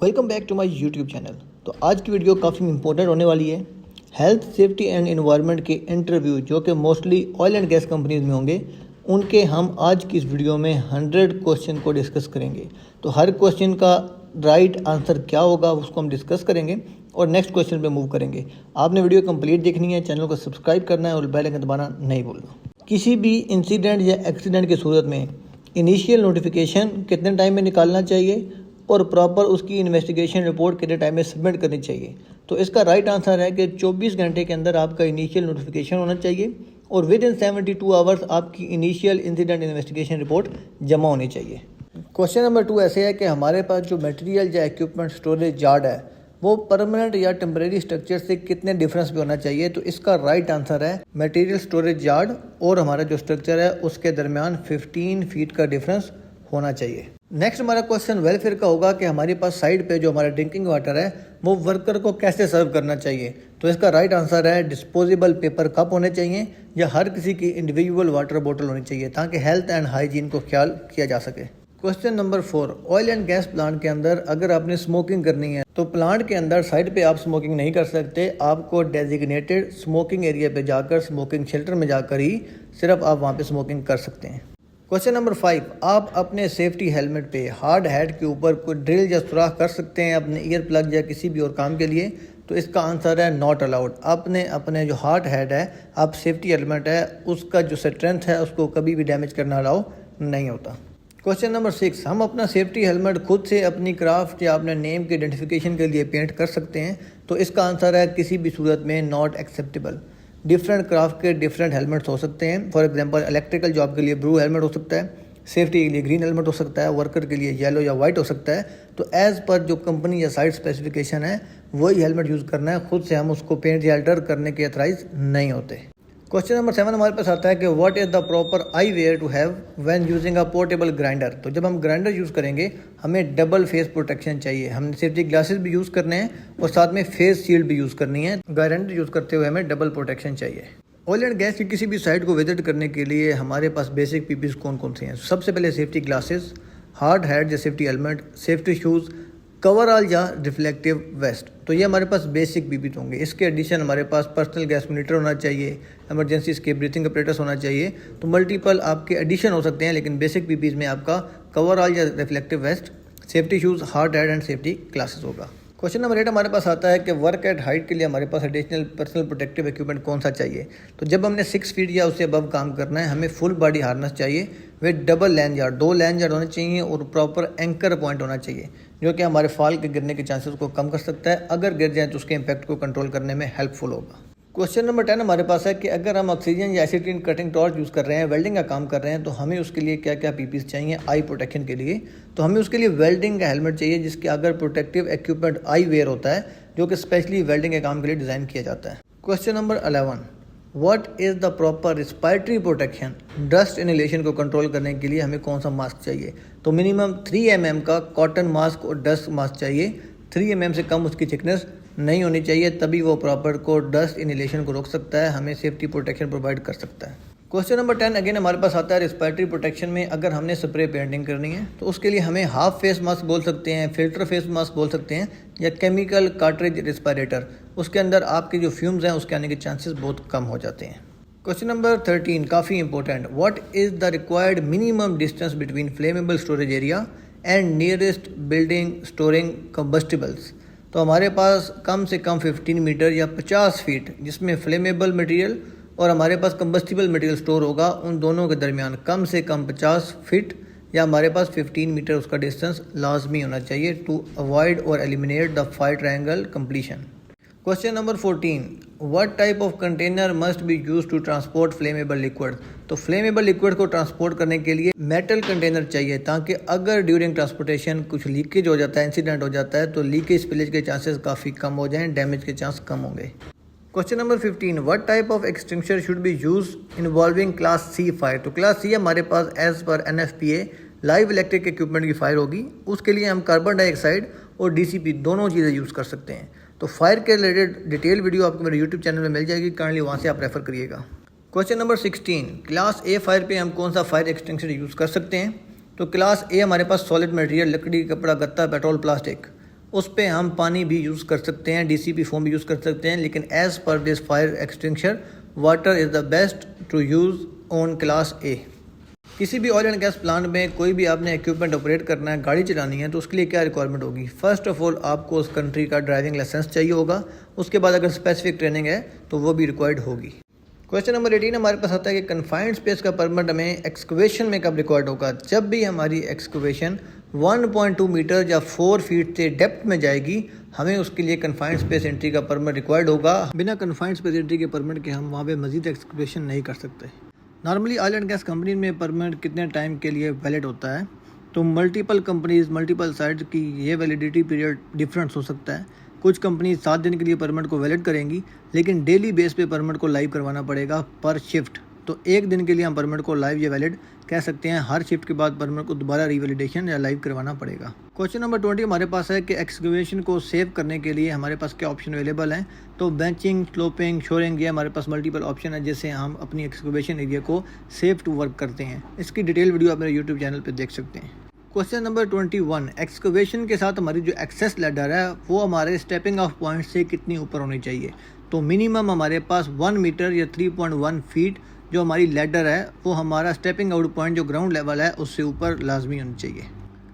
Welcome back to my YouTube channel. तो आज की वीडियो काफ़ी इंपॉर्टेंट होने वाली है। हेल्थ, सेफ्टी एंड एनवायरनमेंट के इंटरव्यू जो कि mostly oil and gas companies में होंगे, उनके हम आज की इस वीडियो में 100 क्वेश्चन को डिस्कस करेंगे। तो हर क्वेश्चन का राइट आंसर क्या होगा उसको हम डिस्कस करेंगे और नेक्स्ट क्वेश्चन पे मूव करेंगे। आपने वीडियो कंप्लीट देखनी है, चैनल को सब्सक्राइब करना है और बेल आइकन दबाना नहीं भूलना। किसी भी इंसिडेंट या एक्सीडेंट की सूरत में इनिशियल नोटिफिकेशन कितने टाइम में निकालना चाहिए और प्रॉपर उसकी इन्वेस्टिगेशन रिपोर्ट कितने टाइम में सबमिट करनी चाहिए। तो इसका राइट आंसर है कि 24 घंटे के अंदर आपका इनिशियल नोटिफिकेशन होना चाहिए और विद इन 72 आवर्स आपकी इनिशियल इंसिडेंट इन्वेस्टिगेशन रिपोर्ट जमा होनी चाहिए। क्वेश्चन नंबर 2 ऐसे है कि हमारे पास जो मटेरियल या इक्विपमेंट स्टोरेज यार्ड है वो परमानेंट या टेम्परेरी स्ट्रक्चर से कितने डिफरेंस पे होना चाहिए। तो इसका राइट आंसर है मटेरियल स्टोरेज यार्ड और हमारा जो स्ट्रक्चर है उसके दरमियान 15 फीट का डिफरेंस होना चाहिए। नेक्स्ट हमारा क्वेश्चन वेलफेयर का होगा कि हमारे पास साइड पे जो हमारा ड्रिंकिंग वाटर है वो वर्कर को कैसे सर्व करना चाहिए। तो इसका राइट आंसर है डिस्पोजेबल पेपर कप होने चाहिए या हर किसी की इंडिविजुअल वाटर बोतल होनी चाहिए ताकि हेल्थ एंड हाइजीन को ख्याल किया जा सके। Question number 4, oil and gas plant के अंदर अगर आपने स्मोकिंग करनी है तो प्लांट के अंदर साइड पे आप स्मोकिंग नहीं कर सकते। आपको डेजिग्नेटेड स्मोकिंग एरिया पे जाकर स्मोकिंग शेल्टर में जाकर ही सिर्फ आप वहाँ पे स्मोकिंग कर सकते हैं। क्वेश्चन नंबर 5, आप अपने सेफ्टी हेलमेट पे हार्ड हेड के ऊपर कोई ड्रिल या सुराख कर सकते हैं अपने ईयर प्लग या किसी भी और काम के लिए। तो इसका आंसर है नॉट अलाउड। आपने अपने जो हार्ड हेड है आप सेफ्टी हेलमेट है उसका जो स्ट्रेंथ है उसको कभी भी डैमेज करना अलाउ नहीं होता। क्वेश्चन नंबर 6, हम अपना सेफ्टी हेलमेट खुद से अपनी क्राफ्ट या अपने नेम के आइडेंटिफिकेशन के लिए पेंट कर सकते हैं। तो इसका आंसर है किसी भी सूरत में नॉट एक्सेप्टेबल। डिफरेंट क्राफ्ट के डिफरेंट हेलमेट्स हो सकते हैं। फॉर एग्जांपल इलेक्ट्रिकल जॉब के लिए ब्लू हेलमेट हो सकता है, सेफ्टी के लिए ग्रीन हेलमेट हो सकता है, वर्कर के लिए येलो या वाइट हो सकता है। तो एज़ पर जो कंपनी या साइट स्पेसिफिकेशन है वही हेलमेट यूज़ करना है, खुद से हम उसको पेंट या अल्टर करने के अथराइज नहीं होते। क्वेश्चन नंबर 7 हमारे पास आता है कि what is the proper eyewear to have when using a portable grinder. तो जब हम ग्राइंडर यूज़ करेंगे हमें डबल फेस प्रोटेक्शन चाहिए। हमने सेफ्टी ग्लासेस भी यूज़ करने हैं और साथ में फेस शील्ड भी यूज़ करनी है। ग्राइंडर यूज़ करते हुए हमें डबल प्रोटेक्शन चाहिए। ऑयल एंड गैस की किसी भी साइट को विजिट करने के लिए हमारे पास बेसिक पीपीज कौन कौन से हैं। सबसे पहले सेफ्टी ग्लासेस, हार्ड हेड या safety helmet, safety shoes, coverall या रिफ्लेक्टिव वेस्ट। तो ये हमारे पास बेसिक पीपीज होंगे। इसके एडिशन हमारे पास पर्सनल गैस मॉनिटर होना चाहिए, इमरजेंसी एस्केप ब्रीथिंग अपरेटस होना चाहिए। तो मल्टीपल आपके एडिशन हो सकते हैं लेकिन बेसिक पीपीज में आपका कवरऑल या reflective vest, safety shoes, hard head and safety glasses होगा। क्वेश्चन नंबर 8 हमारे पास आता है कि वर्क एट हाइट के लिए हमारे पास एडिशनल पर्सनल प्रोटेक्टिव इक्विपमेंट कौन सा चाहिए। तो जब हमने 6 फीट या उससे अबव काम करना है हमें फुल बॉडी हार्नेस चाहिए with double land yard, 2 land yard होने चाहिए और प्रॉपर एंकर पॉइंट होना चाहिए जो कि हमारे फॉल के गिरने के चांसेस को कम कर सकता है। अगर गिर जाए तो उसके इम्पैक्ट को कंट्रोल करने में हेल्पफुल होगा। क्वेश्चन नंबर 10 हमारे पास है कि अगर हम ऑक्सीजन या एसिटिन कटिंग टॉर्च यूज़ कर रहे हैं, वेल्डिंग का काम कर रहे हैं, तो हमें उसके लिए क्या क्या पीपीज चाहिए आई प्रोटेक्शन के लिए। तो हमें उसके लिए वेल्डिंग का हेलमेट चाहिए जिसके अगर प्रोटेक्टिव इक्विपमेंट आई वेयर होता है जो कि स्पेशली वेल्डिंग के काम के लिए डिज़ाइन किया जाता है। Question number 11, what is the proper respiratory protection. Dust inhalation को कंट्रोल करने के लिए हमें कौन सा मास्क चाहिए। तो मिनिमम 3 mm का कॉटन मास्क और डस्ट मास्क चाहिए। 3 mm से कम उसकी थिकनेस नहीं होनी चाहिए, तभी वो प्रॉपर को डस्ट इनहेलेशन को रोक सकता है, हमें सेफ्टी प्रोटेक्शन प्रोवाइड कर सकता है। क्वेश्चन नंबर 10 अगेन हमारे पास आता है रिस्पायरेटरी प्रोटेक्शन में अगर हमने स्प्रे पेंटिंग करनी है तो उसके लिए हमें हाफ फेस मास्क बोल सकते हैं, फिल्टर फेस मास्क बोल सकते हैं या केमिकल कार्ट्रिज रिस्पायरेटर। उसके अंदर आपके जो फ्यूम्स हैं उसके आने के चांसेस बहुत कम हो जाते हैं। क्वेश्चन नंबर 13 काफ़ी important, what is the required minimum distance between flammable storage area and nearest building storing combustibles. तो हमारे पास कम से कम 15 मीटर या 50 फीट जिसमें फ्लेमेबल मटेरियल और हमारे पास कंबस्टिबल मटेरियल स्टोर होगा, उन दोनों के दरमियान कम से कम 50 फीट या हमारे पास 15 मीटर उसका डिस्टेंस लाजमी होना चाहिए टू अवॉइड और eliminate the fire triangle completion. Question number 14, what type of container must be use to transport flammable liquid. तो फ्लेमेबल लिक्विड को ट्रांसपोर्ट करने के लिए मेटल कंटेनर चाहिए ताकि अगर ड्यूरिंग ट्रांसपोर्टेशन कुछ लीकेज हो जाता है, इंसिडेंट हो जाता है, तो लीकेज स्पिलेज के चांसेस काफ़ी कम हो जाएं, डैमेज के चांस कम होंगे। Question number 15, what type of extinguisher should be use involving class C fire. तो क्लास सी हमारे पास as per NFPA live electric equipment की फायर होगी। उसके लिए हम कार्बन डाइऑक्साइड और DCP दोनों चीज़ें यूज़ कर सकते हैं। तो फायर के रिलेटेड डिटेल वीडियो आपको मेरे यूट्यूब चैनल में मिल जाएगी, काइंडली वहाँ से आप रेफर करिएगा। क्वेश्चन नंबर 16, क्लास ए फायर पे हम कौन सा फायर एक्सटिंग्विशर यूज़ कर सकते हैं। तो क्लास ए हमारे पास सॉलिड मटेरियल, लकड़ी, कपड़ा, गत्ता, पेट्रोल, प्लास्टिक। उस पर हम पानी भी यूज़ कर सकते हैं, DCP फोम भी यूज़ कर सकते हैं, लेकिन as per this fire extinguisher water is the best to use on class A। किसी भी ऑयल एंड गैस प्लांट में कोई भी आपने इक्विपमेंट ऑपरेट करना है, गाड़ी चलानी है, तो उसके लिए क्या रिक्वायरमेंट होगी? फर्स्ट ऑफ ऑल आपको उस कंट्री का ड्राइविंग लाइसेंस चाहिए होगा। उसके बाद अगर स्पेसिफिक ट्रेनिंग है तो वो भी रिक्वायर्ड होगी। क्वेश्चन नंबर 18 हमारे पास आता है कि कन्फाइंड स्पेस का परमिट हमें एक्सकवेशन में कब रिक्वायर्ड होगा? जब भी हमारी एक्सकवेशन 1.2 मीटर या 4 फीट से डेप्थ में जाएगी, हमें उसके लिए कन्फाइंड स्पेस एंट्री का परमिट रिक्वायर्ड होगा। बिना कन्फाइंड स्पेस एंट्री के परमिट के हम वहाँ पे मजीद एक्सकवेशन नहीं कर सकते। Normally oil and gas company में परमिट कितने टाइम के लिए वैलिड होता है? तो मल्टीपल कंपनीज मल्टीपल साइट्स की ये वैलिडिटी पीरियड डिफरेंस हो सकता है। कुछ कंपनी 7 दिन के लिए परमिट को वैलिड करेंगी, लेकिन डेली बेस पे परमिट को लाइव करवाना पड़ेगा पर शिफ्ट। तो 1 दिन के लिए हम परमिट को लाइव या वैलिड कह सकते हैं। हर शिफ्ट के बाद परमिट को दोबारा रीवैलिडेशन या लाइव करवाना पड़ेगा। क्वेश्चन नंबर 20 हमारे पास है कि एक्सकवेशन को सेव करने के लिए हमारे पास क्या ऑप्शन अवेलेबल हैं? तो बेंचिंग, स्लोपिंग, शोरिंग, ये हमारे पास मल्टीपल ऑप्शन है जिससे हम अपनी एक्सकवेशन एरिया को सेव टू वर्क करते हैं। इसकी डिटेल वीडियो आप मेरे यूट्यूब चैनल पर देख सकते हैं। क्वेश्चन नंबर 21, एक्सकवेशन के साथ हमारी जो एक्सेस लैडर है वो हमारे स्टेपिंग ऑफ पॉइंट से कितनी ऊपर होनी चाहिए? तो मिनिमम हमारे पास 1 मीटर या 3.1 फीट जो हमारी लैडर है वो हमारा स्टेपिंग आउट पॉइंट जो ग्राउंड लेवल है उससे ऊपर लाजमी होनी चाहिए।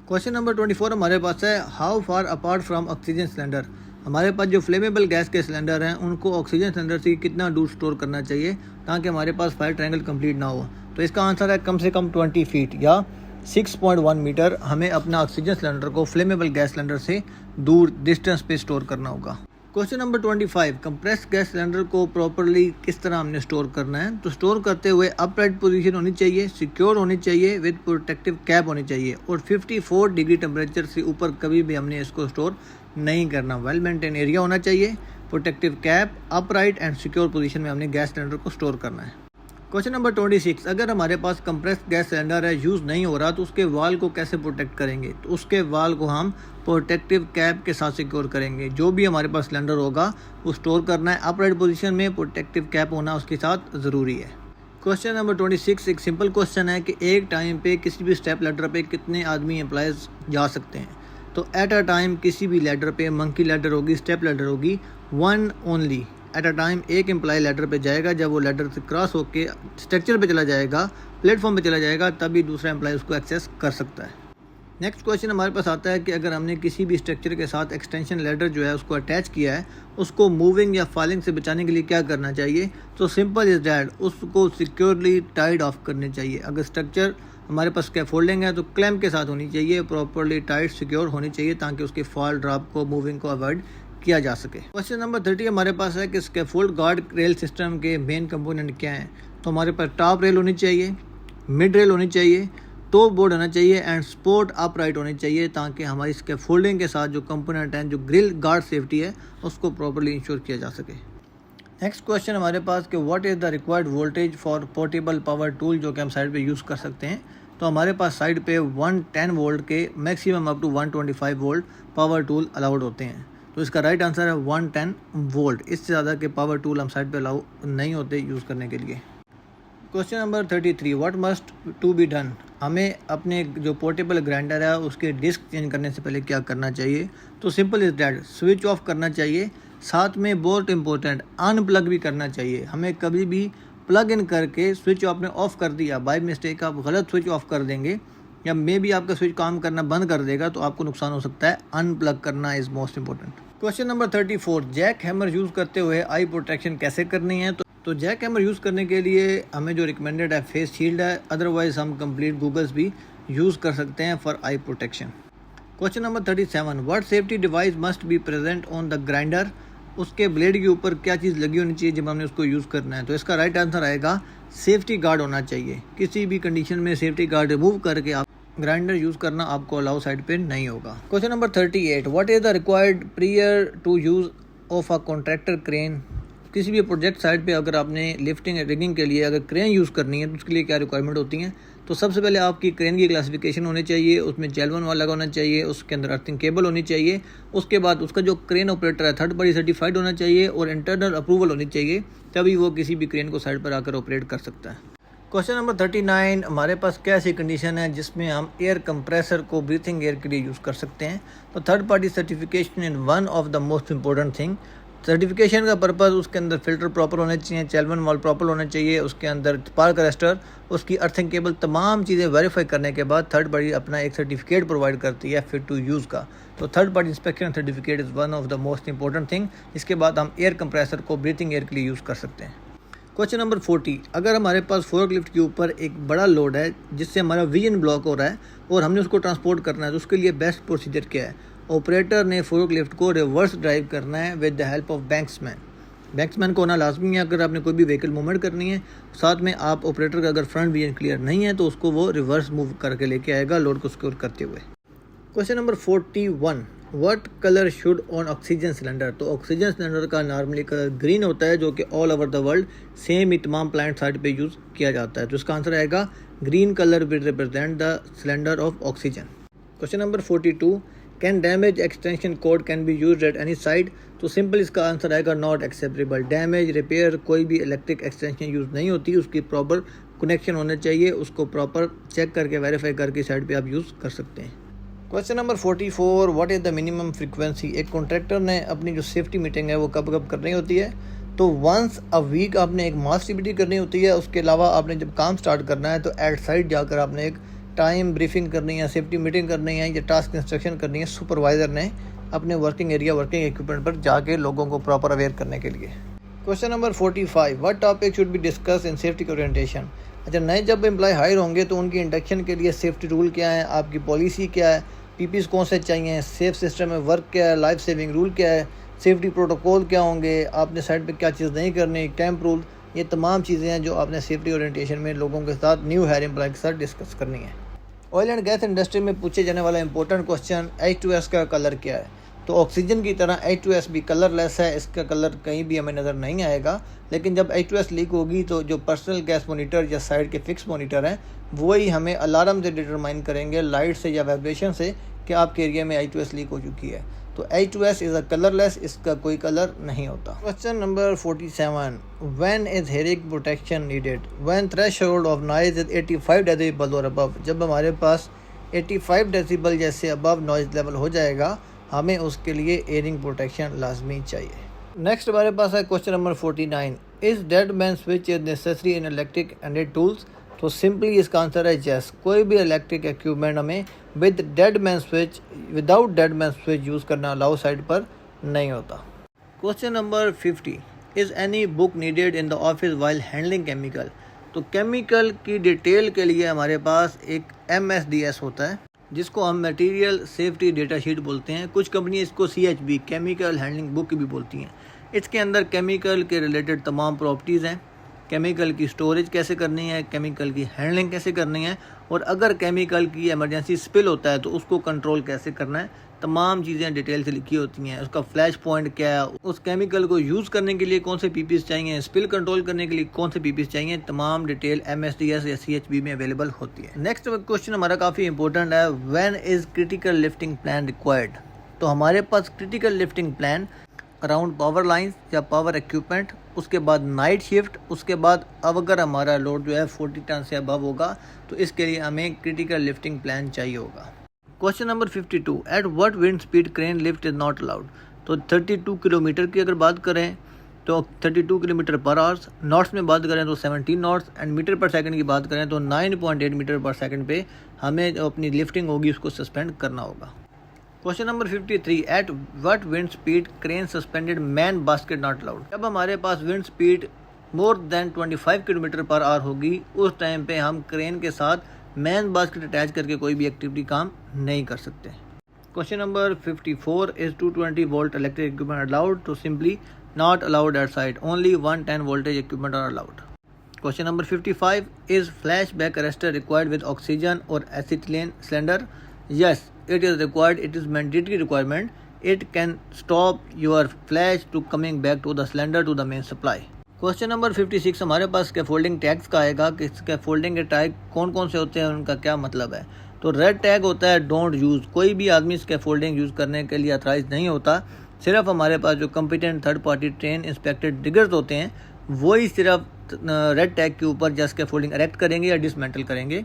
क्वेश्चन नंबर 24 हमारे पास है, how far apart from oxygen cylinder? हमारे पास जो फ्लेमेबल गैस के सिलेंडर हैं उनको ऑक्सीजन सिलेंडर से कितना दूर स्टोर करना चाहिए ताकि हमारे पास फायर ट्रायंगल कंप्लीट ना हो? तो इसका आंसर है कम से कम 20 फीट या 6.1 मीटर हमें अपना ऑक्सीजन सिलेंडर को फ्लेमेबल गैस सिलेंडर से दूर डिस्टेंस पे स्टोर करना होगा। Question number 25, compressed gas cylinder को प्रॉपरली किस तरह हमने स्टोर करना है? तो स्टोर करते हुए अपराइट पोजीशन होनी चाहिए, सिक्योर होनी चाहिए, विद प्रोटेक्टिव कैप होनी चाहिए और 54 डिग्री टेम्परेचर से ऊपर कभी भी हमने इसको स्टोर नहीं करना। वेल मेंटेन एरिया होना चाहिए, protective cap, upright and secure position में हमने गैस सिलेंडर को स्टोर करना है। क्वेश्चन नंबर 26, अगर हमारे पास कंप्रेस्ड गैस सिलेंडर है, यूज़ नहीं हो रहा, तो उसके वाल को कैसे प्रोटेक्ट करेंगे? तो उसके वाल को हम प्रोटेक्टिव कैप के साथ सिक्योर करेंगे। जो भी हमारे पास सिलेंडर होगा वो स्टोर करना है अपराइट पोजीशन में, प्रोटेक्टिव कैप होना उसके साथ ज़रूरी है। क्वेश्चन नंबर 26 एक सिंपल क्वेश्चन है कि एक टाइम पे किसी भी स्टेप लैडर पे कितने आदमी एम्प्लॉयज़ जा सकते हैं? तो एट अ टाइम किसी भी लैडर पे, मंकी लैडर होगी, स्टेप लैडर होगी, 1 ओनली एट अ टाइम एक एम्प्लॉय लैडर पे जाएगा। जब वो लैडर से क्रॉस होके स्ट्रक्चर पे चला जाएगा, प्लेटफॉर्म पे चला जाएगा, तभी दूसरा एम्प्लॉय उसको एक्सेस कर सकता है। नेक्स्ट क्वेश्चन हमारे पास आता है कि अगर हमने किसी भी स्ट्रक्चर के साथ एक्सटेंशन लैडर जो है उसको अटैच किया है, उसको मूविंग या फॉलिंग से बचाने के लिए क्या करना चाहिए? तो सिंपल इज डैट, उसको सिक्योरली टाइड ऑफ करने चाहिए। अगर स्ट्रक्चर हमारे पास स्कैफोल्डिंग है तो क्लैम्प के साथ होनी चाहिए, प्रॉपरली टाइट सिक्योर होनी चाहिए ताकि उसके फॉल ड्रॉप को, मूविंग को अवॉइड किया जा सके। क्वेश्चन नंबर 30 हमारे पास है कि स्कैफोल्ड गार्ड रेल सिस्टम के मेन कंपोनेंट क्या हैं? तो हमारे पास टॉप रेल होनी चाहिए, मिड रेल होनी चाहिए, टॉप बोर्ड होना चाहिए एंड स्पोर्ट अपराइट होनी चाहिए ताकि हमारी स्कैफोल्डिंग के साथ जो कंपोनेंट हैं, जो ग्रिल गार्ड सेफ्टी है, उसको प्रॉपरली इंश्योर किया जा सके। नेक्स्ट क्वेश्चन हमारे पास कि what is the required voltage for portable power tool जो कि हम साइड पे यूज़ कर सकते हैं? तो हमारे पास साइड पे 110 वोल्ट के maximum up to 125 volt power tool allowed होते हैं। तो इसका राइट आंसर है 110 वोल्ट। इससे ज़्यादा के पावर टूल हम साइड पे अलाउ नहीं होते यूज़ करने के लिए। Question number 33, what must to be done? हमें अपने जो पोर्टेबल ग्राइंडर है उसके डिस्क चेंज करने से पहले क्या करना चाहिए? तो simple is that, switch off करना चाहिए, साथ में बहुत इंपॉर्टेंट अनप्लग भी करना चाहिए। हमें कभी भी प्लग इन करके स्विच आपने ऑफ कर दिया, बाय मिस्टेक आप गलत स्विच ऑफ कर देंगे या मे भी आपका स्विच काम करना बंद कर देगा तो आपको नुकसान हो सकता है। अनप्लग करना is most important. Question number 34, jack hammer use करते हुए आई प्रोटेक्शन कैसे करनी है? तो जैक हैमर यूज़ करने के लिए हमें जो रिकमेंडेड है फेस शील्ड है, अदरवाइज हम कंप्लीट गूगल्स भी यूज़ कर सकते हैं for I protection. Question number 37, what safety device must be present on the grinder? उसके ब्लेड के ऊपर क्या चीज़ लगी होनी चाहिए जब हमने उसको यूज़ करना है? तो इसका राइट आंसर आएगा सेफ्टी गार्ड होना चाहिए। किसी भी कंडीशन में सेफ्टी गार्ड रिमूव करके आप ग्राइंडर यूज़ करना आपको अलाउ साइड पे नहीं होगा। Question number 38, what is the required prior to use of a contractor crane? किसी भी प्रोजेक्ट साइट पे अगर आपने लिफ्टिंग रिगिंग के लिए अगर क्रेन यूज़ करनी है तो उसके लिए क्या रिक्वायरमेंट होती हैं? तो सबसे पहले आपकी क्रेन की क्लासिफिकेशन होनी चाहिए, उसमें L1 वाला होना चाहिए, उसके अंदर अर्थिंग केबल होनी चाहिए, उसके बाद उसका जो क्रेन ऑपरेटर है थर्ड पार्टी सर्टिफाइड होना चाहिए और इंटरनल अप्रूवल होनी चाहिए, तभी वो किसी भी क्रेन को साइड पर आकर ऑपरेट कर सकता है। क्वेश्चन नंबर 39, हमारे पास क्या ऐसी कंडीशन है जिसमें हम एयर कंप्रेसर को ब्रीथिंग एयर के लिए यूज़ कर सकते हैं। तो third party certification in one of the most important thing. Certification का पर्पज़ उसके अंदर फ़िल्टर प्रॉपर होने चाहिए, चैलवन वाल प्रॉपर होने चाहिए, उसके अंदर स्पार्क अरेस्टर, उसकी अर्थिंग केबल, तमाम चीज़ें वेरीफाई करने के बाद थर्ड पार्टी अपना एक सर्टिफिकेट प्रोवाइड करती है फिट टू यूज़ का। तो third party inspection certificate is one of the most important thing. इसके बाद हम एयर कंप्रेसर को ब्रीथिंग एयर के लिए यूज़ कर सकते हैं। क्वेश्चन नंबर 40, अगर हमारे पास फोर्कलिफ्ट के ऊपर एक बड़ा लोड है जिससे हमारा विजन ब्लॉक हो रहा है और हमने उसको ट्रांसपोर्ट करना है, तो उसके लिए बेस्ट प्रोसीजर क्या है। ऑपरेटर ने फोर्कलिफ्ट को रिवर्स ड्राइव करना है विद द हेल्प ऑफ बैंक्समैन। बैंक्समैन को होना लाजमी है अगर आपने कोई भी व्हीकल मूवमेंट करनी है। साथ में आप ऑपरेटर का अगर फ्रंट विजन क्लियर नहीं है तो उसको वो रिवर्स मूव करके लेके आएगा लोड को सिक्योर करते हुए। Question number 41, what colour should on oxygen cylinder. तो ऑक्सीजन सिलेंडर का नॉर्मली कलर ग्रीन होता है जो कि all over the world same ही तमाम प्लांट साइड पे यूज़ किया जाता है। तो इसका आंसर आएगा green colour will represent the cylinder of oxygen. Question number 42, can damage extension code can be used at any side. तो सिंपल इसका आंसर आएगा नॉट एक्सेप्टेबल। डैमेज, रिपेयर, कोई भी इलेक्ट्रिक एक्सटेंशन यूज़ नहीं होती, उसकी प्रॉपर कनेक्शन होने चाहिए, उसको प्रॉपर चेक करके वेरीफाई करके साइड पे आप यूज़ कर सकते हैं। Question number 44, what is the minimum frequency. एक कॉन्ट्रैक्टर ने अपनी जो सेफ्टी मीटिंग है वो कब कब करनी होती है। तो वंस अ वीक आपने एक मास एक्टिविटी करनी होती है। उसके अलावा आपने जब काम स्टार्ट करना है तो एट साइड जाकर आपने एक टाइम ब्रीफिंग करनी है, सेफ्टी मीटिंग करनी है या टास्क इंस्ट्रक्शन करनी है सुपरवाइज़र ने अपने वर्किंग एरिया, वर्किंग इक्विपमेंट पर जाके लोगों को प्रॉपर अवेयर करने के लिए। Question number 45, what topic should be discuss in safety orientation. अच्छा, नए जब एम्प्लॉय हायर होंगे तो उनकी इंडक्शन के लिए सेफ्टी रूल क्या है, आपकी पॉलिसी क्या है, पीपीज कौन से चाहिए, सेफ सिस्टम में वर्क क्या है, लाइफ सेविंग रूल क्या है, सेफ्टी प्रोटोकॉल क्या होंगे, आपने साइड पे क्या चीज़ नहीं करनी, कैंप रूल, ये तमाम चीज़ें हैं जो आपने सेफ्टी ओरिएंटेशन में लोगों के साथ, न्यू हायर एम्प्लॉय के साथ डिस्कस करनी है। ऑयल एंड गैस इंडस्ट्री में पूछे जाने वाला इंपॉर्टेंट क्वेश्चन, H2S का कलर क्या है। तो ऑक्सीजन की तरह H2S भी कलरलेस है, इसका कलर कहीं भी हमें नज़र नहीं आएगा। लेकिन जब H2S लीक होगी तो जो पर्सनल गैस मोनीटर या साइड के फिक्स मोनीटर हैं वही हमें अलार्म से डिटरमाइन करेंगे, लाइट से या वाइब्रेशन से, कि आपके एरिया में H2S लीक हो चुकी है। तो H2S इज़ अ कलरलेस, इसका कोई कलर नहीं होता। Question number 47, when is hearing protection needed. When threshold of noise is 85 decibel और अबव। जब हमारे पास 85 डेसिबल जैसे अबव नॉइज लेवल हो जाएगा हमें उसके लिए एयरिंग प्रोटेक्शन लाजमी चाहिए। नेक्स्ट हमारे पास है question number 49, is dead man switch is necessary in electric and tools. तो सिंपली इसका आंसर है यस। कोई भी इलेक्ट्रिक इक्विपमेंट हमें with dead man switch, without dead man switch use करना अलाउ साइड पर नहीं होता। Question number 50, is any book needed in the office while handling chemical. तो केमिकल की डिटेल के लिए हमारे पास एक MSDS होता है जिसको हम मटेरियल सेफ्टी डेटा शीट बोलते हैं। कुछ कंपनी इसको CHB केमिकल हैंडलिंग बुक भी बोलती हैं। इसके अंदर केमिकल के रिलेटेड तमाम प्रॉपर्टीज़ हैं, केमिकल की स्टोरेज कैसे करनी है, केमिकल की हैंडलिंग कैसे करनी है, और अगर केमिकल की इमरजेंसी स्पिल होता है तो उसको कंट्रोल कैसे करना है, तमाम चीज़ें डिटेल से लिखी होती हैं। उसका फ्लैश पॉइंट क्या है, उस केमिकल को यूज़ करने के लिए कौन से पीपीस चाहिए, स्पिल कंट्रोल करने के लिए कौन से पीपीस चाहिए, तमाम डिटेल MSDS या CHB में अवेलेबल होती है। नेक्स्ट क्वेश्चन हमारा काफ़ी इंपॉर्टेंट है, when is critical lifting plan required. तो हमारे पास critical lifting plan around power lines या पावर इक्विपमेंट, उसके बाद नाइट शिफ्ट, उसके बाद अब अगर हमारा लोड जो है 40 टन से अबव होगा तो इसके लिए हमें क्रिटिकल लिफ्टिंग प्लान चाहिए होगा। Question number 52, eight what wind speed crane lift is not allowed. तो 32 किलोमीटर की अगर बात करें तो 32 किलोमीटर पर आवर्स, नॉट्स में बात करें तो 17 नॉट्स, एंड मीटर पर सेकंड की बात करें तो 9.8 मीटर पर सेकंड पे हमें जो अपनी लिफ्टिंग होगी उसको सस्पेंड करना होगा। Question number 53, at what wind speed crane suspended man basket not allowed. जब हमारे पास wind speed more than 25 kilometre per hour होगी उस टाइम पे हम क्रेन के साथ मैन बास्केट अटैच करके कोई भी एक्टिविटी काम नहीं कर सकते। Question number 54, is 220 volt electric equipment allowed. तो simply not allowed at site, only 110 voltage equipment are allowed. Question number 55, is flash back arrestor required with oxygen और एसिटिलीन सिलेंडर। Yes, it is required. It is mandatory requirement. It can stop your flash to coming back to the cylinder to the main supply. Question number 56 हमारे पास scaffolding tags का आएगा कि scaffolding के tag कौन कौन से होते हैं, उनका क्या मतलब है। तो रेड टैग होता है डोंट यूज़, कोई भी आदमी स्कैफोल्डिंग यूज़ करने के लिए ऑथराइज नहीं होता। सिर्फ हमारे पास जो competent third party train inspected diggers होते हैं वही सिर्फ रेड टैग के ऊपर जस्ट स्कैफोल्डिंग इरेक्ट करेंगे या डिसमेंटल करेंगे।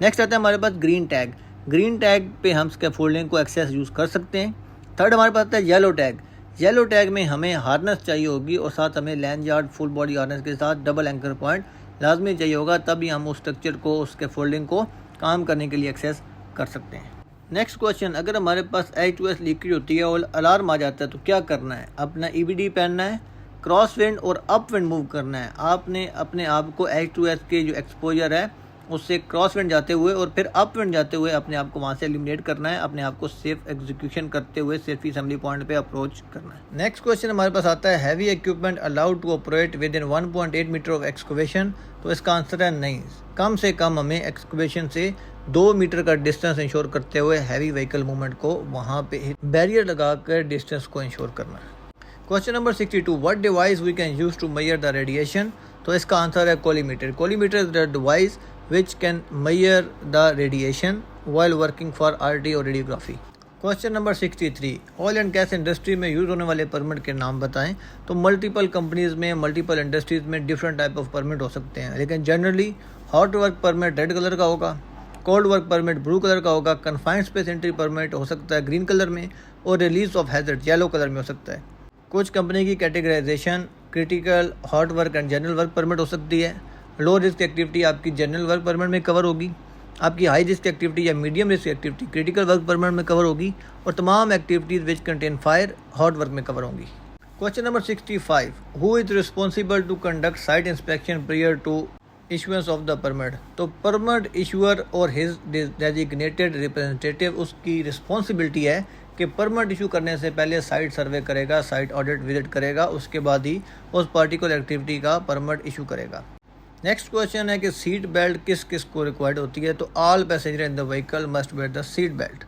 नेक्स्ट आता है हमारे पास ग्रीन टैग। ग्रीन टैग पे हम स्कैफोल्डिंग को एक्सेस यूज़ कर सकते हैं। थर्ड हमारे पास आता है येलो टैग। येलो टैग में हमें हार्नेस चाहिए होगी और साथ हमें लैंडयार्ड फुल बॉडी हार्नेस के साथ डबल एंकर पॉइंट लाजमी चाहिए होगा, तभी हम उस स्ट्रक्चर को, उस स्कैफोल्डिंग को काम करने के लिए एक्सेस कर सकते हैं। नेक्स्ट क्वेश्चन, अगर हमारे पास H2S लीकेज होती है और अलार्म आ जाता है तो क्या करना है? अपना EBD पहनना है, क्रॉस विंड और अप विंड मूव करना है। आपने अपने आप को H2S के जो एक्सपोजर है उससे क्रॉस विंड जाते हुए और फिर अप विंड जाते हुए अपने आप को वहाँ से एलिमिनेट करना है, अपने आप को सेफ एग्जीक्यूशन करते हुए सेफ असेंबली पॉइंट पे अप्रोच करना है। नेक्स्ट क्वेश्चन हमारे पास आता है, heavy equipment allowed to operate within 1.8 metre of excavation? तो इसका आंसर है नहीं। कम से कम हमें एक्सकवेशन से 2 मीटर का डिस्टेंस इंश्योर करते हुए हैवी व्हीकल मूवमेंट को वहाँ पे बैरियर लगाकर डिस्टेंस को इंश्योर करना है। Question number 62, what device we can use to measure the radiation? तो इसका आंसर है collimator. Collimator is the device which can measure the radiation while working for RT और radiography. Question number 63, oil and gas industry में use होने वाले permit के नाम बताएं। तो मल्टीपल कंपनीज़ में, मल्टीपल इंडस्ट्रीज़ में डिफरेंट टाइप ऑफ परमिट हो सकते हैं, लेकिन generally hot work permit red colour का होगा, cold work permit blue colour का होगा, कन्फाइंड स्पेस एंट्री परमिट हो सकता है ग्रीन कलर में और release of hazard yellow colour में हो सकता है। कुछ कंपनी की categorisation critical, hot work and general work permit हो सकती है। लो रिस्क एक्टिविटी आपकी जनरल वर्क परमिट में कवर होगी, आपकी हाई रिस्क एक्टिविटी या medium risk activity critical work permit में कवर होगी और तमाम activities which contain fire hot work में कवर होंगी। Question number 65, who is responsible to conduct site inspection prior to issuance of the permit? तो permit issuer और his designated representative, उसकी responsibility है कि परमिट इशू करने से पहले साइट सर्वे करेगा, साइट ऑडिट विजिट करेगा, उसके बाद ही उस पार्टिकुलर एक्टिविटी का परमिट इशू करेगा। नेक्स्ट क्वेश्चन है कि सीट बेल्ट किस किस को रिक्वायर्ड होती है? तो all passenger in the vehicle must wear the seat belt.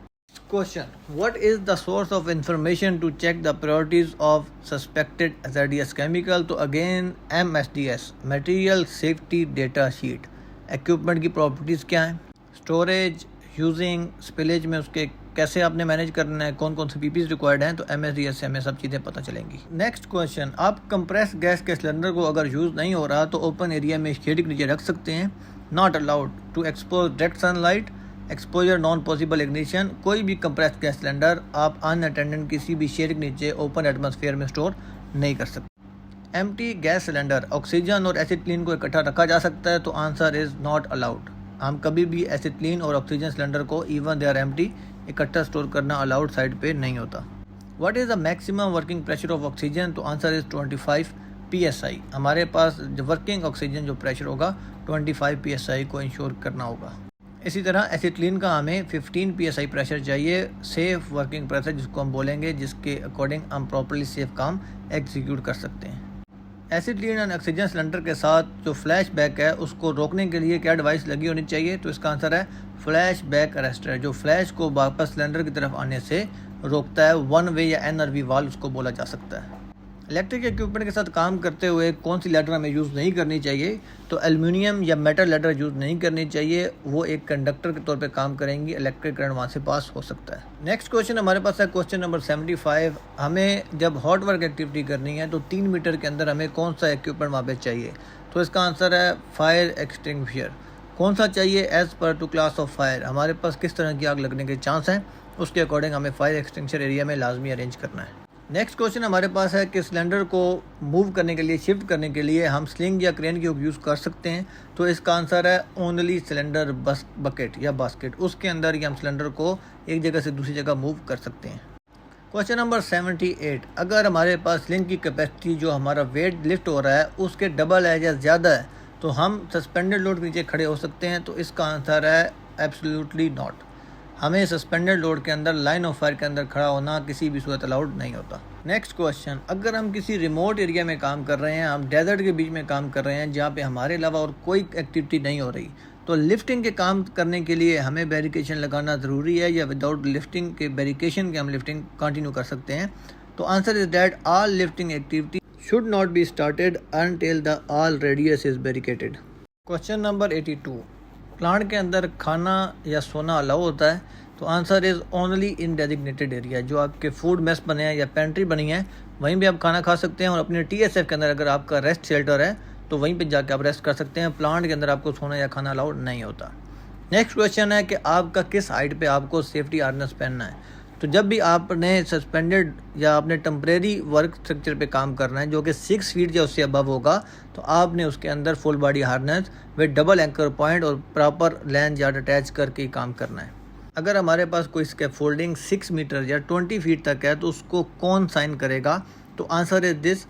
Question, what is the source of information to check the priorities of suspected HRDS chemical? तो again MSDS, material safety data sheet. Equipment की properties क्या हैं, storage, using, spillage में उसके कैसे आपने manage करना है, कौन कौन से PPs रिक्वायर्ड हैं, तो MSDS से हमें सब चीज़ें पता चलेंगी। नेक्स्ट क्वेश्चन, आप कंप्रेस गैस के सिलेंडर को अगर यूज़ नहीं हो रहा तो ओपन एरिया में शेड के नीचे रख सकते हैं। Not allowed to expose direct sunlight, exposure non possible ignition. कोई भी कंप्रेस गैस सिलेंडर आप अनअटेंडेड किसी भी शेड के नीचे ओपन एटमॉस्फेयर में स्टोर नहीं कर सकते। एम्प्टी गैस सिलेंडर, ऑक्सीजन और एसिटिलीन को इकट्ठा रखा जा सकता है? तो आंसर इज़ नॉट अलाउड। हम कभी भी एसिटिलीन और ऑक्सीजन सिलेंडर को इवन दे आर एम्प्टी इकट्ठा स्टोर करना अलाउड साइड पे नहीं होता। What is the maximum working pressure of oxygen? तो आंसर इज़ 25 PSI। हमारे पास जो वर्किंग ऑक्सीजन जो प्रेशर होगा 25 PSI को इंश्योर करना होगा। इसी तरह एसिटिलीन का हमें 15 PSI प्रेशर चाहिए, सेफ वर्किंग प्रेशर जिसको हम बोलेंगे, जिसके अकॉर्डिंग हम प्रॉपर्ली सेफ काम एग्जीक्यूट कर सकते हैं। एसिटिलीन और ऑक्सीजन सिलेंडर के साथ जो फ्लैश बैक है उसको रोकने के लिए क्या डिवाइस लगी होनी चाहिए? तो इसका आंसर है फ्लैश बैक अरेस्टर, जो फ्लैश को वापस सिलेंडर की तरफ आने से रोकता है। वन वे या NRV वाल्व उसको बोला जा सकता है। इलेक्ट्रिक इक्विपमेंट के साथ काम करते हुए कौन सी लैडर हमें यूज़ नहीं करनी चाहिए? तो एल्युमिनियम या मेटल लैडर यूज़ नहीं करनी चाहिए, वो एक कंडक्टर के तौर पे काम करेंगी, इलेक्ट्रिक करंट वहाँ से पास हो सकता है। नेक्स्ट क्वेश्चन हमारे पास है क्वेश्चन नंबर 75, हमें जब हॉट वर्क एक्टिविटी करनी है तो 3 मीटर के अंदर हमें कौन सा इक्विपमेंट वहाँ पे चाहिए? तो इसका आंसर है फायर एक्सटिंग्विशर। कौन सा चाहिए? As per to class of fire, हमारे पास किस तरह की आग लगने के चांस हैं उसके अकॉर्डिंग हमें फायर एक्सटिंग्विशर एरिया में लाजमी अरेंज करना है। नेक्स्ट क्वेश्चन हमारे पास है कि सिलेंडर को मूव करने के लिए, शिफ्ट करने के लिए हम स्लिंग या क्रेन की यूज़ कर सकते हैं? तो इसका आंसर है ओनली सिलेंडर बकेट या बास्केट, उसके अंदर ही हम सिलेंडर को एक जगह से दूसरी जगह मूव कर सकते हैं। क्वेश्चन नंबर 78, अगर हमारे पास स्लिंग की कैपेसिटी जो हमारा वेट लिफ्ट हो रहा है उसके डबल है या ज़्यादा है तो हम सस्पेंडेड लोड के नीचे खड़े हो सकते हैं? तो इसका आंसर है एब्सोल्युटली नॉट। हमें सस्पेंडेड लोड के अंदर, लाइन ऑफ फायर के अंदर खड़ा होना किसी भी सूरत अलाउड नहीं होता। नेक्स्ट क्वेश्चन, अगर हम किसी रिमोट एरिया में काम कर रहे हैं, हम डेजर्ट के बीच में काम कर रहे हैं जहाँ पे हमारे अलावा और कोई एक्टिविटी नहीं हो रही, तो लिफ्टिंग के काम करने के लिए हमें बैरिकेशन लगाना ज़रूरी है या विदाउट लिफ्टिंग के बैरिकेशन के हम लिफ्टिंग कंटिन्यू कर सकते हैं? तो answer is that all lifting activity should not be started until the all radius is barricaded. Question number 82, plant के अंदर खाना या सोना अलाउ होता है? तो answer is only in designated area. जो आपके फूड मेस बने हैं या पेंट्री बनी है वहीं भी आप खाना खा सकते हैं, और अपने TSF के अंदर अगर आपका रेस्ट शेल्टर है तो वहीं पे जाके आप रेस्ट कर सकते हैं। प्लांट के अंदर आपको सोना या खाना अलाउड नहीं होता। नेक्स्ट क्वेश्चन है कि आपका किस हाइट पे आपको सेफ्टी हार्नेस पहनना है। तो जब भी आपने सस्पेंडेड या आपने टेम्परेरी वर्क स्ट्रक्चर पे काम करना है जो कि 6 फीट या उससे अबव होगा, तो आपने उसके अंदर full body harness with double anchor point और प्रॉपर लैंड यार्ड अटैच करके ही काम करना है। अगर हमारे पास कोई स्कैफोल्डिंग 6 मीटर या 20 फीट तक है तो उसको कौन साइन करेगा? तो answer is this,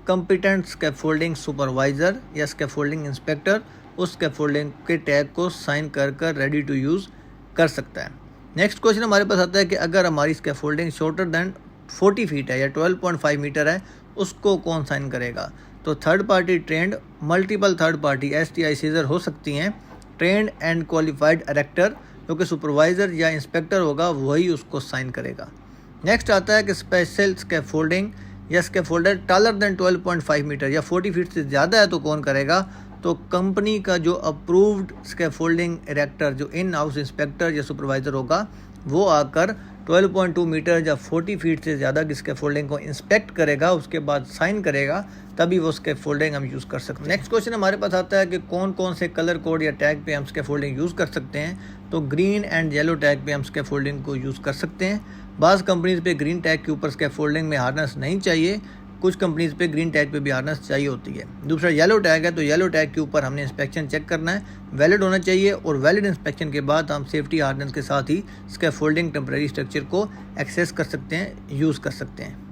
competent scaffolding supervisor या स्कैफोल्डिंग इंस्पेक्टर उस स्कैफोल्डिंग के टैग को साइन कर रेडी टू यूज़ कर सकता है। नेक्स्ट क्वेश्चन हमारे पास आता है कि अगर हमारी स्कैफोल्डिंग शॉर्टर दैन 40 फीट है या 12.5 मीटर है, उसको कौन साइन करेगा? तो third party trained, multiple third party STI सीजर हो सकती हैं, ट्रेंड एंड क्वालिफाइड एरेक्टर जो कि सुपरवाइज़र या इंस्पेक्टर होगा वही उसको साइन करेगा। नेक्स्ट आता है कि स्पेशल स्कैफोल्डिंग या स्कैफोल्डर टॉलर देन 12.5 मीटर या 40 फीट से ज़्यादा है तो कौन करेगा? तो कंपनी का जो अप्रूव्ड स्कैफोल्डिंग एरेक्टर जो इन हाउस इंस्पेक्टर या सुपरवाइज़र होगा वो आकर 12.2 मीटर या 40 फीट से ज़्यादा की स्कैफोल्डिंग को इंस्पेक्ट करेगा, उसके बाद साइन करेगा, तभी वो स्कैफोल्डिंग हम यूज़ कर सकते हैं। नेक्स्ट क्वेश्चन हमारे पास आता है कि कौन कौन से कलर कोड या टैग पे हम स्कैफोल्डिंग यूज़ कर सकते हैं। तो ग्रीन एंड येलो टैग पे हम स्कैफोल्डिंग को यूज़ कर सकते हैं। बाज़ कंपनीज़ पे ग्रीन टैग के ऊपर स्कैफोल्डिंग में हार्नेस नहीं चाहिए, कुछ कंपनीज़ पे ग्रीन टैग पे भी हार्नेस चाहिए होती है। दूसरा येलो टैग है, तो येलो टैग के ऊपर हमने इंस्पेक्शन चेक करना है, वैलिड होना चाहिए, और वैलिड इंस्पेक्शन के बाद हम सेफ्टी हार्नेस के साथ ही स्कैफोल्डिंग टेम्परेरी स्ट्रक्चर को एक्सेस कर सकते हैं, यूज़ कर सकते हैं।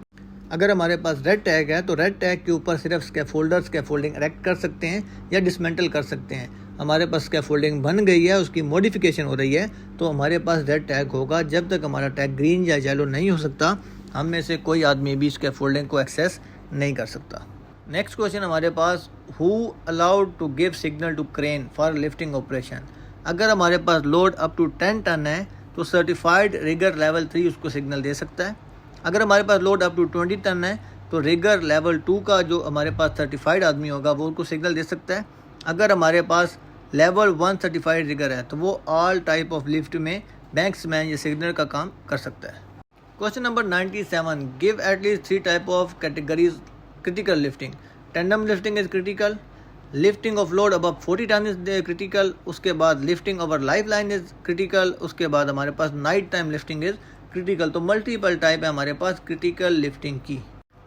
अगर हमारे पास रेड टैग है तो रेड टैग के ऊपर सिर्फ स्कैफोल्डिंग इरेक्ट कर सकते हैं या डिसमेंटल कर सकते हैं। हमारे पास स्कैफोल्डिंग बन गई है, उसकी मॉडिफिकेशन हो रही है, तो हमारे पास रेड टैग होगा। जब तक हमारा टैग ग्रीन या येलो नहीं हो सकता, हम में से कोई आदमी भी स्कैफोल्डिंग को एक्सेस नहीं कर सकता। नेक्स्ट क्वेश्चन हमारे पास, who allowed to give signal to crane for lifting operation. अगर हमारे पास लोड अप टू 10 टन है तो सर्टिफाइड रिगर लेवल 3 उसको सिग्नल दे सकता है। अगर हमारे पास लोड अप टू 20 टन है तो रिगर लेवल 2 का जो हमारे पास सर्टिफाइड आदमी होगा वो उनको सिग्नल दे सकता है। अगर हमारे पास लेवल 1 सर्टिफाइड रिगर है तो वो ऑल टाइप ऑफ लिफ्ट में बैंक्समैन या सिग्नल का काम कर सकता है। Question number 97, give at least 3 type of categories critical lifting. Tandem lifting is critical, lifting of load above 40 ton is critical, उसके बाद lifting over life line is critical, उसके बाद हमारे पास night time lifting is critical. तो multiple type है हमारे पास क्रिटिकल लिफ्टिंग की।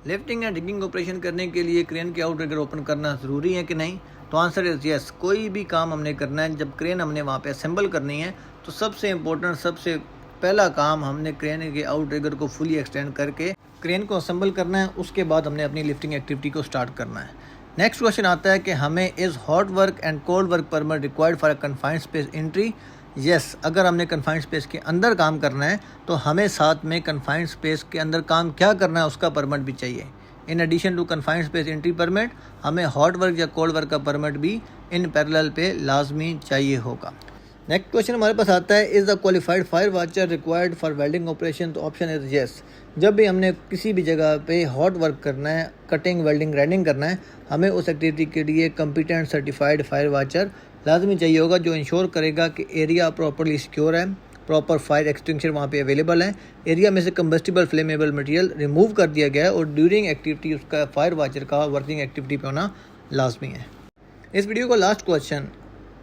लिफ्टिंग एंड डिगिंग ऑपरेशन करने के लिए क्रेन के आउटरिगर ओपन करना ज़रूरी है कि नहीं? तो आंसर इज यस। कोई भी काम हमने करना है, जब क्रेन हमने वहाँ पे असेंबल करनी है तो सबसे इम्पोर्टेंट, सबसे पहला काम हमने क्रेन के आउटरिगर को फुली एक्सटेंड करके क्रेन को असेंबल करना है, उसके बाद हमने अपनी लिफ्टिंग एक्टिविटी को स्टार्ट करना है। नेक्स्ट क्वेश्चन आता है कि हमें is hot work and cold work permit required for a confined space entry. Yes, अगर हमने कन्फाइंड स्पेस के अंदर काम करना है तो हमें साथ में कन्फाइंड स्पेस के अंदर काम क्या करना है उसका परमिट भी चाहिए। In addition to confined space entry permit हमें हॉट वर्क या कोल्ड वर्क का परमिट भी इन पैरेलल पे लाजमी चाहिए होगा। नेक्स्ट क्वेश्चन हमारे पास आता है, is the qualified fire watcher required for welding operation. तो ऑप्शन इज यस। जब भी हमने किसी भी जगह पे हॉट वर्क करना है, कटिंग, वेल्डिंग, ग्राइंडिंग करना है, हमें उस एक्टिविटी के लिए कॉम्पिटेंट सर्टिफाइड फायर वॉचर लाजमी चाहिए होगा, जो इंश्योर करेगा कि एरिया प्रॉपरली सिक्योर है, प्रॉपर फायर एक्सटिंग्विशर वहाँ पे अवेलेबल है, एरिया में से कंबस्टिबल फ्लेमेबल मटेरियल रिमूव कर दिया गया है, और ड्यूरिंग एक्टिविटी उसका फायर वॉचर का वर्किंग एक्टिविटी पे होना लाजमी है। इस वीडियो का last question,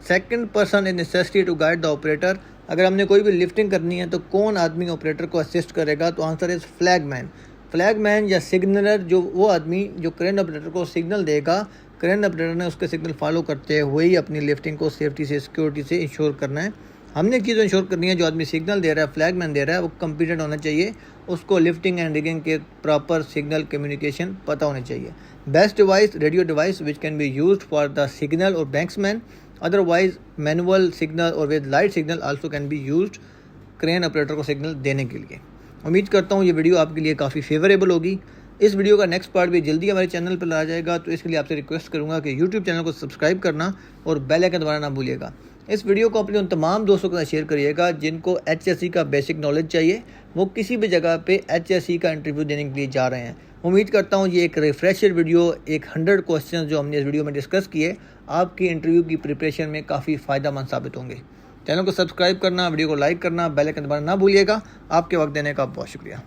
second person is necessary to guide the operator. अगर हमने कोई भी लिफ्टिंग करनी है तो कौन आदमी ऑपरेटर को असिस्ट करेगा? तो आंसर इज फ्लैगमैन। फ्लैगमैन या सिग्नलर, जो वो आदमी जो क्रेन ऑपरेटर को सिग्नल देगा, क्रेन ऑपरेटर ने उसके सिग्नल फॉलो करते हुए ही अपनी लिफ्टिंग को सेफ्टी से, सिक्योरिटी से इंश्योर करना है। हमने एक चीज़ इंश्योर करनी है, जो आदमी सिग्नल दे रहा है, फ्लैगमैन दे रहा है, वो कॉम्पिटेंट होना चाहिए, उसको लिफ्टिंग एंड रिगिंग के प्रॉपर सिग्नल कम्युनिकेशन पता होना चाहिए। Best device, radio device which can be used for the signal और बैंक्समैन, अदरवाइज मैनुअल सिग्नल और with light signal also can be used crane operator को सिग्नल देने के लिए। उम्मीद करता हूँ ये वीडियो आपके लिए काफ़ी फेवरेबल होगी। इस वीडियो का नेक्स्ट पार्ट भी जल्दी हमारे चैनल पर आ जाएगा, तो इसके लिए आपसे रिक्वेस्ट करूँगा कि यूट्यूब चैनल को सब्सक्राइब करना और बेल आइकन दबाना ना भूलिएगा। इस वीडियो को अपने उन तमाम दोस्तों के साथ शेयर करिएगा जिनको HSE का बेसिक नॉलेज चाहिए, वो किसी भी जगह पे HSE का इंटरव्यू देने के लिए जा रहे हैं। उम्मीद करता हूँ ये एक रिफ्रेशर वीडियो, एक 100 क्वेश्चन जो हमने इस वीडियो में डिस्कस किए, आपकी इंटरव्यू की प्रिपरेशन में काफ़ी फ़ायदेमंद साबित होंगे। चैनल को सब्सक्राइब करना, वीडियो को लाइक करना, बेल आइकन दबाना ना भूलिएगा। आपके वक्त देने का बहुत शुक्रिया।